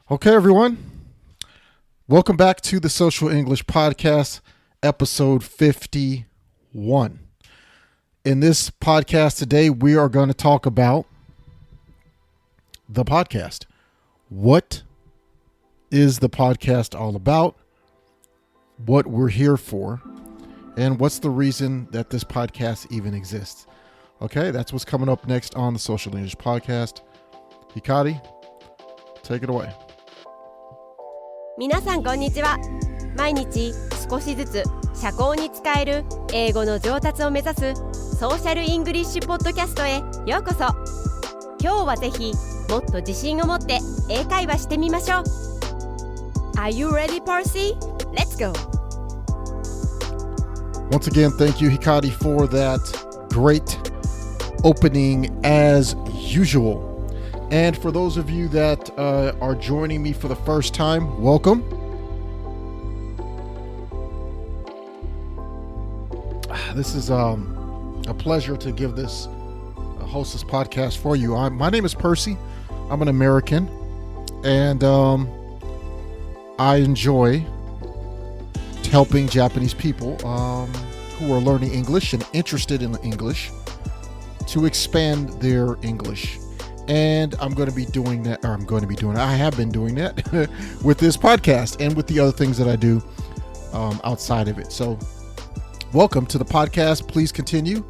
Okay, everyone. Welcome back to the Social English Podcast, episode 51. In this podcast today, we are going to talk about the podcast. What is the podcast all about? What we're here for? And what's the reason that this podcast even exists? Okay, that's what's coming up next on the Social English Podcast. Hikari, take it away. 皆さんこんにちは。毎日少しずつ社交に使える英語の上達を目指すソーシャルイングリッシュポッドキャストへようこそ。今日はぜひもっと自信を持って英会話してみましょう。 Are you ready, Percy? Let's go! Once again, thank you, Hikari, for that great opening as usual. And for those of you that are joining me for the first time, welcome. This is a pleasure to give this host this podcast for you. My name is Percy. I'm an American, and I enjoy helping Japanese people who are learning English and interested in English to expand their English. And I have been doing that with this podcast and with the other things that I do outside of it. So welcome to the podcast. Please continue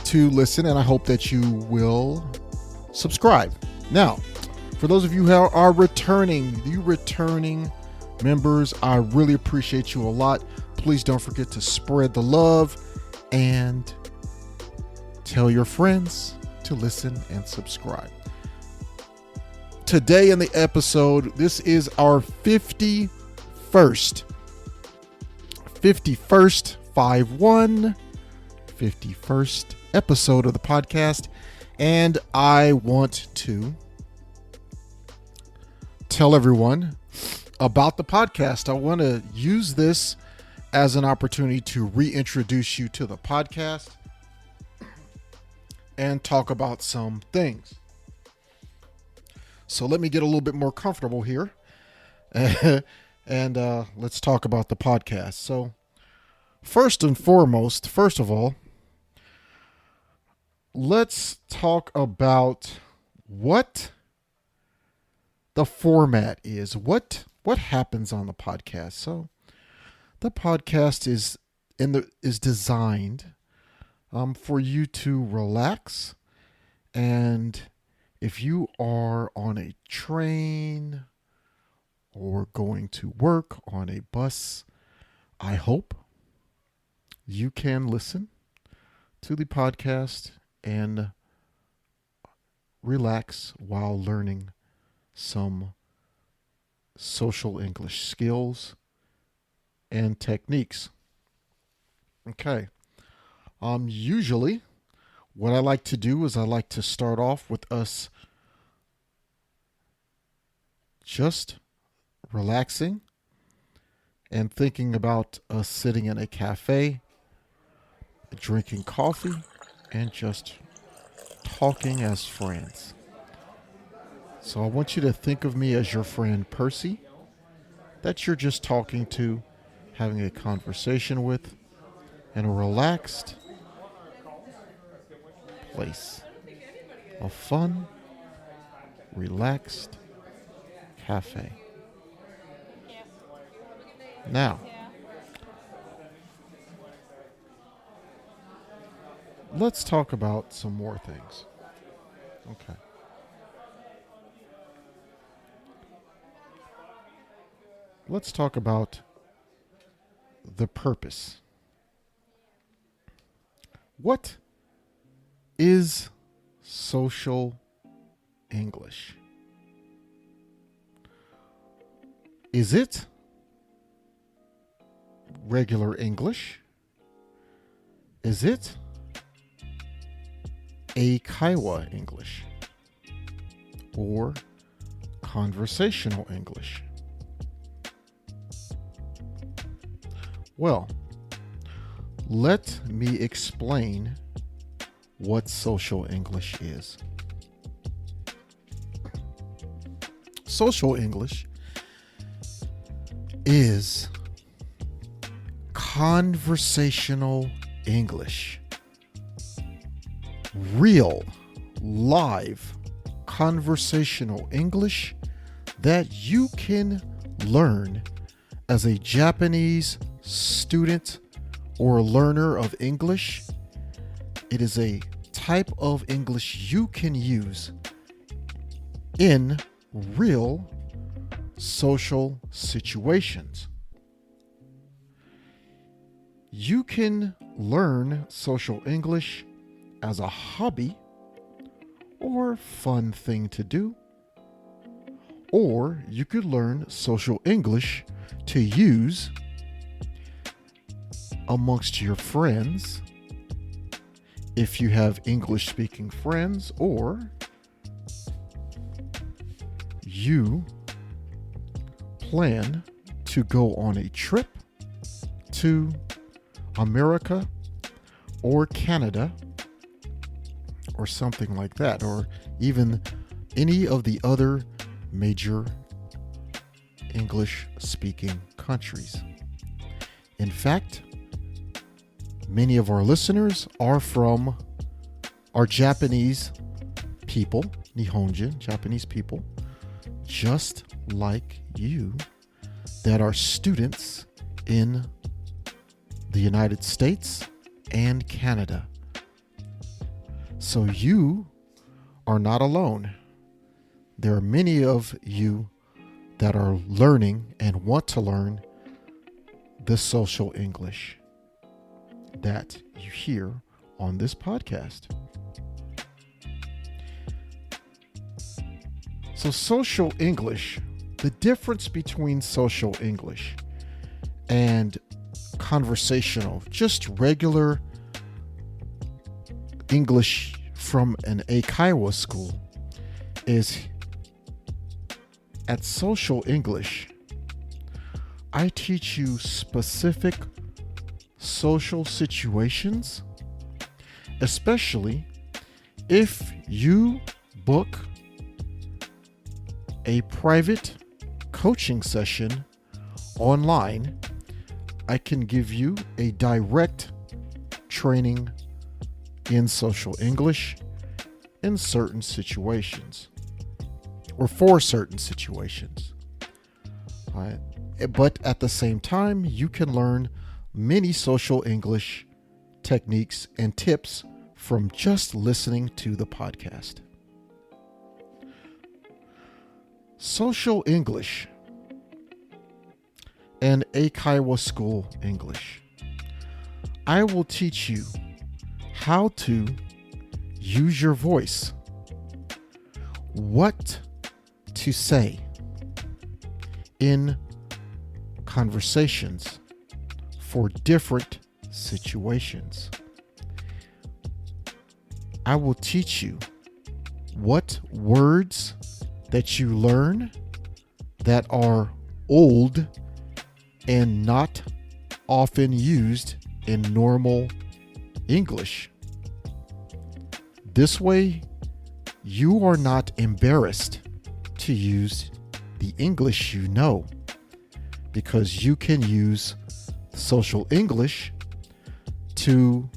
to listen, and I hope that you will subscribe. Now, for those of you who are returning members, I really appreciate you a lot. Please don't forget to spread the love and tell your friends to listen and subscribe. Today in the episode, this is our 51st episode of the podcast, and I want to tell everyone about the podcast. I want to use this as an opportunity to reintroduce you to the podcast and talk about some things. So let me get a little bit more comfortable here and let's talk about the podcast. So first of all, let's talk about what the format is. What happens on the podcast? So the podcast is designed for you to relax, and if you are on a train or going to work on a bus, I hope you can listen to the podcast and relax while learning some social English skills and techniques. Okay. Usually, what I like to do is I like to start off with us just relaxing and thinking about us sitting in a cafe, drinking coffee, and just talking as friends. So I want you to think of me as your friend Percy, that you're just talking to, having a conversation with, in a relaxed place. A fun, relaxed cafe. Now, let's talk about some more things. Okay. Let's talk about the purpose. What is social English? Is it regular English? Is it eikaiwa English? Or conversational English? Well, let me explain what social English is. Social English is conversational English. Real, live, conversational English that you can learn as a Japanese student or learner of English. It is a type of English you can use in real social situations. You can learn social English as a hobby or fun thing to do, or you could learn social English to use amongst your friends if you have English speaking friends, or you plan to go on a trip to America or Canada or something like that, or even any of the other major English speaking countries. In fact, many of our listeners are Japanese people, Nihonjin, Japanese people, just like you, that are students in the United States and Canada. So you are not alone. There are many of you that are learning and want to learn the social English that you hear on this podcast. So social English, the difference between social English and conversational, just regular English from an Eikaiwa school, is at social English, I teach you specific social situations, especially if you book a private coaching session online. I can give you a direct training in social English in certain situations, or for certain situations. But at the same time, you can learn many social English techniques and tips from just listening to the podcast. Social English and Eikaiwa School English. I will teach you how to use your voice, what to say in conversations for different situations. I will teach you what words that you learn that are old and not often used in normal English. This way, you are not embarrassed to use the English you know, because you can use social English to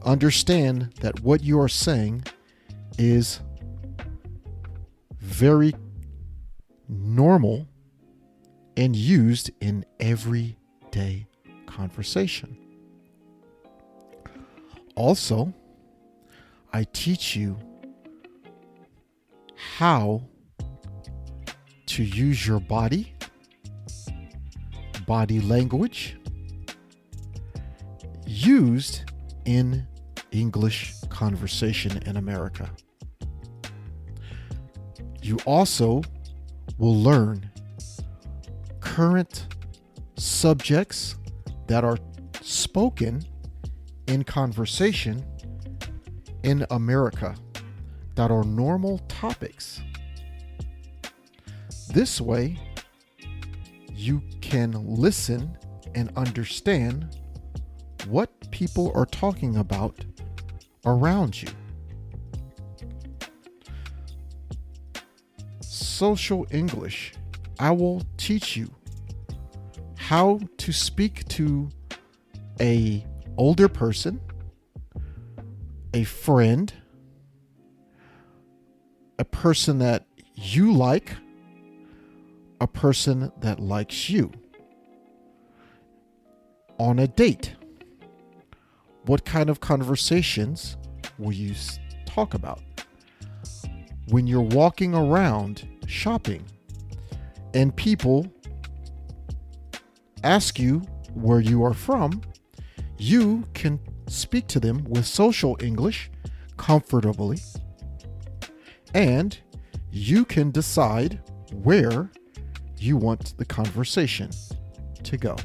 understand that what you are saying is very normal and used in everyday conversation. Also, I teach you how to use your body language used in English conversation in America. You also will learn current subjects that are spoken in conversation in America that are normal topics. This way, you can listen and understand what people are talking about around you. Social English, I will teach you how to speak to a older person, a friend, a person that you like, a person that likes you. On a date, what kind of conversations will you talk about? When you're walking around shopping and people ask you where you are from, you can speak to them with social English comfortably, and you can decide where you want the conversation to go.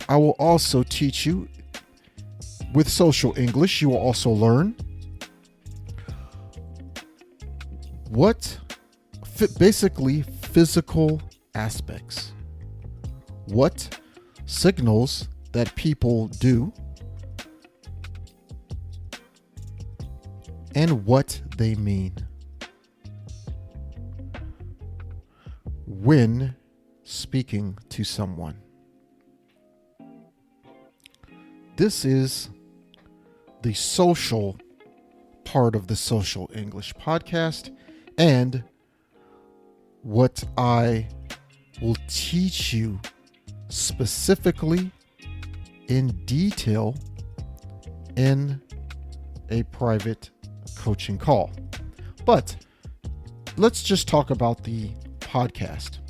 I will also teach you with social English. You will also learn basically physical aspects. What signals that people do and what they mean when speaking to someone. This is the social part of the Social English podcast, and what I will teach you specifically in detail in a private coaching call. But let's just talk about the podcast.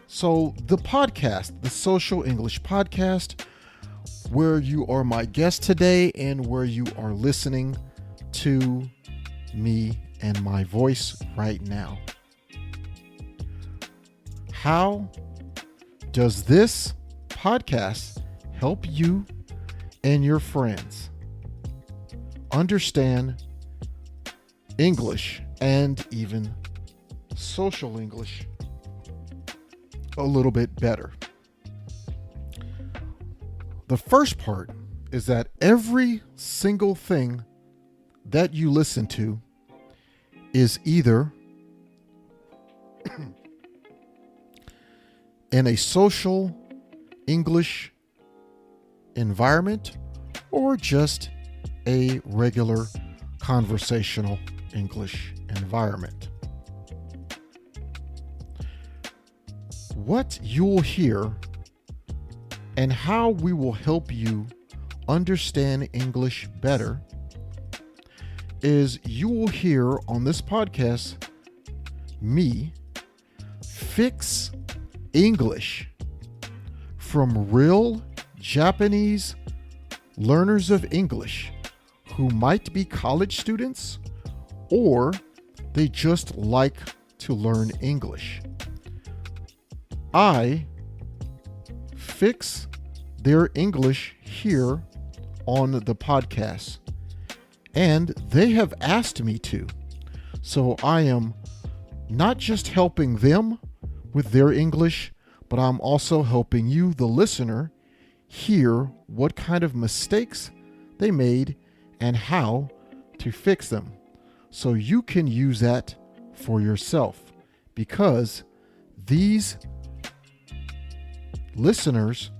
So the podcast, the Social English podcast, where you are my guest today and where you are listening to me and my voice right now. How does this podcast help you and your friends understand English and even social English a little bit better? The first part is that every single thing that you listen to is either in a social English environment or just a regular conversational English environment. What you'll hear and how we will help you understand English better is you will hear on this podcast me fix English from real Japanese learners of English who might be college students or they just like to learn English. I fix their English here on the podcast, and they have asked me to. So I am not just helping them with their English, but I'm also helping you, the listener, hear what kind of mistakes they made and how to fix them. So you can use that for yourself, because these listeners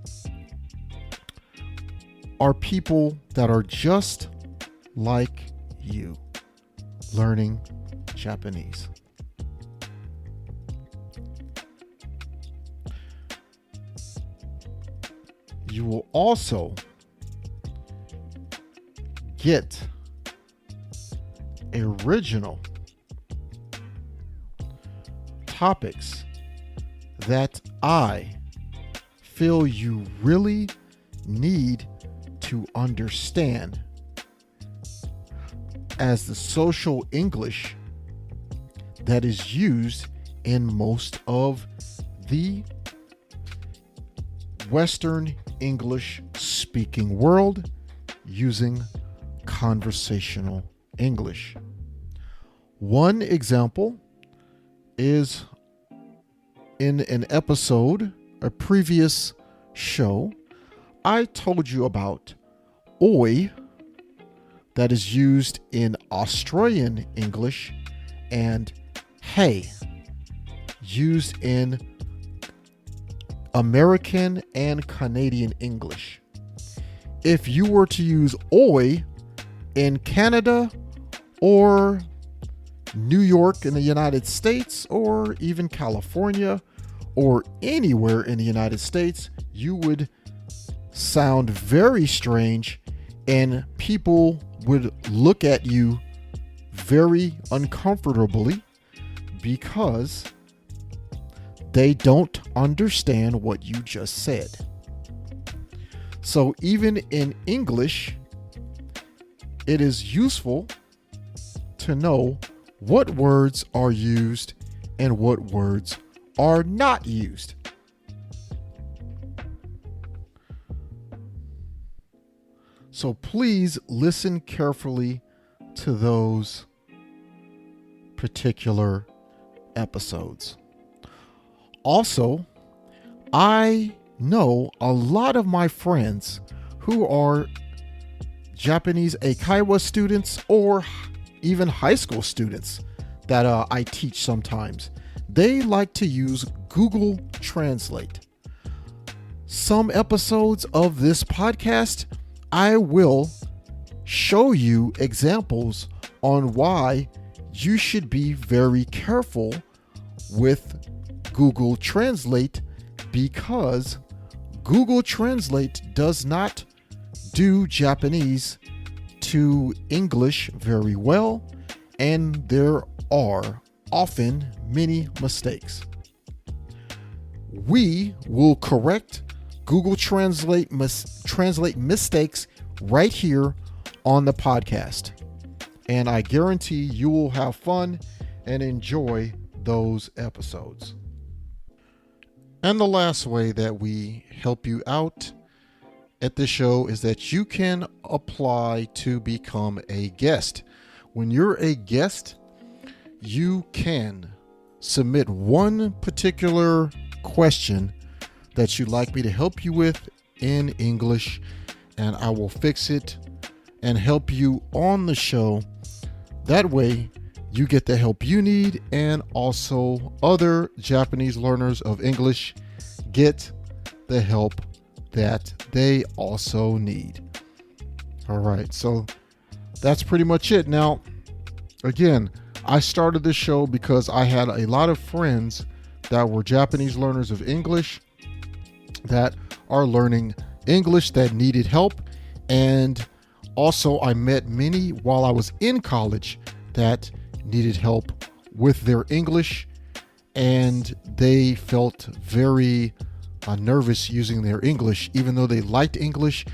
are people that are just like you, learning Japanese. You will also get original topics that I feel you really need to understand as the social English that is used in most of the Western English speaking world using conversational English. One example is in an episode, a previous show, I told you about oi that is used in Australian English and hey used in American and Canadian English. If you were to use oi in Canada or New York in the United States or even California or anywhere in the United States, you would sound very strange and people would look at you very uncomfortably because they don't understand what you just said. So even in English, it is useful to know what words are used and what words are not used. So please listen carefully to those particular episodes. Also, I know a lot of my friends who are Japanese Eikaiwa students or even high school students that I teach sometimes. They like to use Google Translate. Some episodes of this podcast, I will show you examples on why you should be very careful with Google Translate, because Google Translate does not do Japanese to English very well, and there are often many mistakes. We will correct Google Translate mistakes right here on the podcast, and I guarantee you will have fun and enjoy those episodes. And the last way that we help you out at this show is that you can apply to become a guest. When you're a guest, you can submit one particular question that you'd like me to help you with in English, and I will fix it and help you on the show. That way, you get the help you need, and also other Japanese learners of English get the help that they also need. All right, so that's pretty much it. Now, again, I started this show because I had a lot of friends that were Japanese learners of English that are learning English that needed help. And also I met many while I was in college that needed help with their English, and they felt very nervous using their English, even though they liked English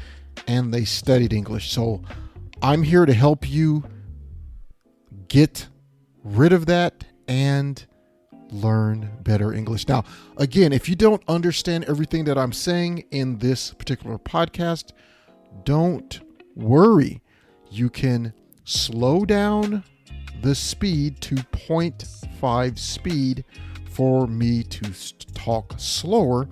and they studied English. So I'm here to help you get rid of that and learn better English. Now, again, if you don't understand everything that I'm saying in this particular podcast, don't worry. You can slow down the speed to 0.5 speed for me to talk slower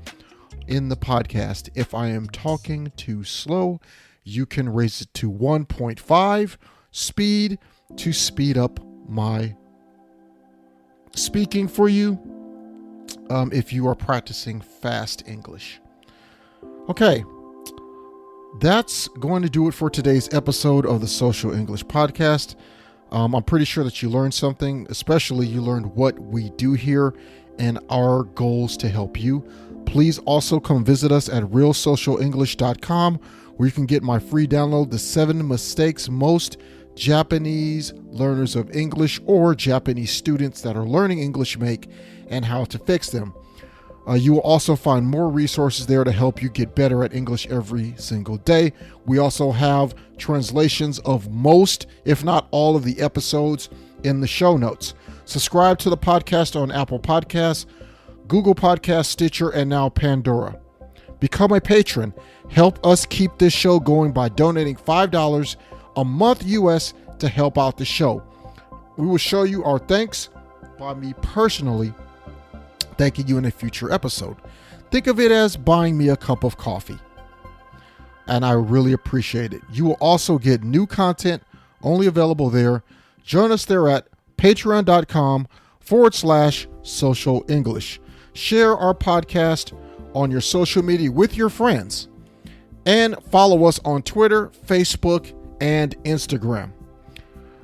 in the podcast. If I am talking too slow, you can raise it to 1.5 speed to speed up my speaking for you if you are practicing fast English. Okay, that's going to do it for today's episode of the Social English Podcast. I'm pretty sure that you learned something, especially you learned what we do here and our goals to help you. Please also come visit us at realsocialenglish.com, where you can get my free download, The 7 Mistakes Most Japanese Learners of English or Japanese students that are learning English make, and how to fix them. You will also find more resources there to help you get better at English every single day. We also have translations of most, if not all, of the episodes in the show notes. Subscribe to the podcast on Apple Podcasts, Google Podcasts, Stitcher, and now Pandora. Become a patron. Help us keep this show going by donating $5 a month US to help out the show. We will show you our thanks by me personally thanking you in a future episode. Think of it as buying me a cup of coffee, and I really appreciate it. You will also get new content only available there. Join us there at patreon.com/social English. Share our podcast on your social media with your friends and follow us on Twitter, Facebook, and Instagram.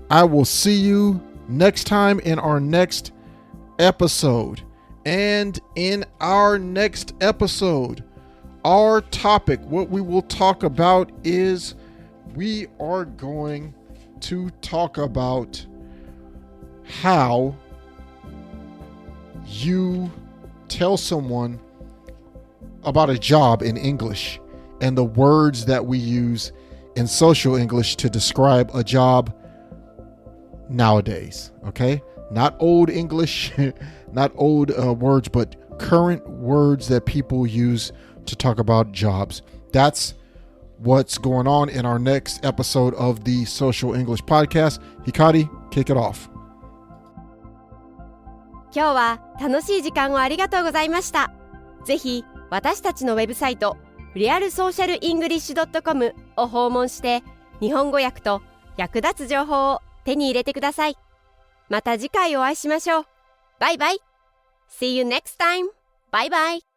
I will see you next time in our next episode. And in our next episode, our topic, what we will talk about is we are going to talk about how you tell someone about a job in English and the words that we use in social English to describe a job nowadays. Okay? Not old English, not old words, but current words that people use to talk about jobs. That's what's going on in our next episode of the Social English Podcast. Hikari, kick it off. 今日は楽しい時間をありがとうございました。ぜひ私たちのウェブサイトrealsocialenglish.com を訪問して日本語訳と役立つ情報を手に入れてください。また次回お会いしましょう。バイバイ。See you next time. Bye bye.